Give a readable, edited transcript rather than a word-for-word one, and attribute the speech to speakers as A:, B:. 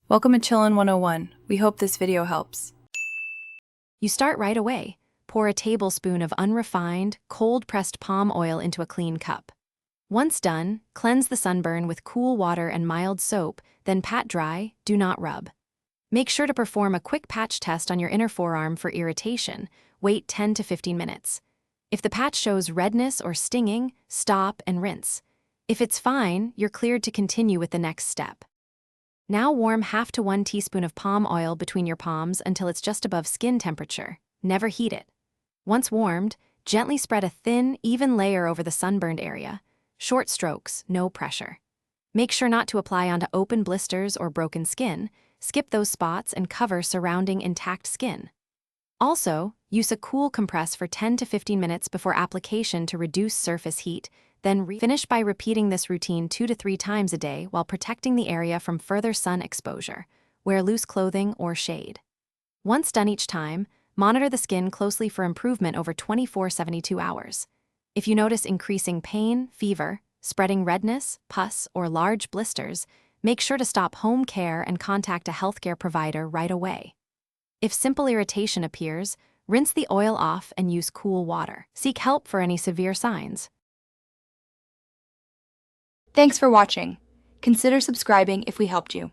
A: Welcome to Chillin' 101. We hope this video helps.
B: You start right away. Pour a tablespoon of unrefined, cold-pressed palm oil into a clean cup. Once done, cleanse the sunburn with cool water and mild soap, then pat dry, do not rub. Make sure to perform a quick patch test on your inner forearm for irritation. Wait 10 to 15 minutes. If the patch shows redness or stinging, stop and rinse. If it's fine, you're cleared to continue with the next step. Now warm half to 1 teaspoon of palm oil between your palms until it's just above skin temperature. Never heat it. Once warmed, gently spread a thin, even layer over the sunburned area. Short strokes, no pressure. Make sure not to apply onto open blisters or broken skin. Skip those spots and cover surrounding intact skin. Also, use a cool compress for 10 to 15 minutes before application to reduce surface heat. Then finish by repeating this routine 2 to 3 times a day while protecting the area from further sun exposure. Wear loose clothing or shade. Once done each time, monitor the skin closely for improvement over 24-72 hours. If you notice increasing pain, fever, spreading redness, pus, or large blisters, make sure to stop home care and contact a healthcare provider right away. If simple irritation appears, rinse the oil off and use cool water. Seek help for any severe signs.
C: Thanks for watching. Consider subscribing if we helped you.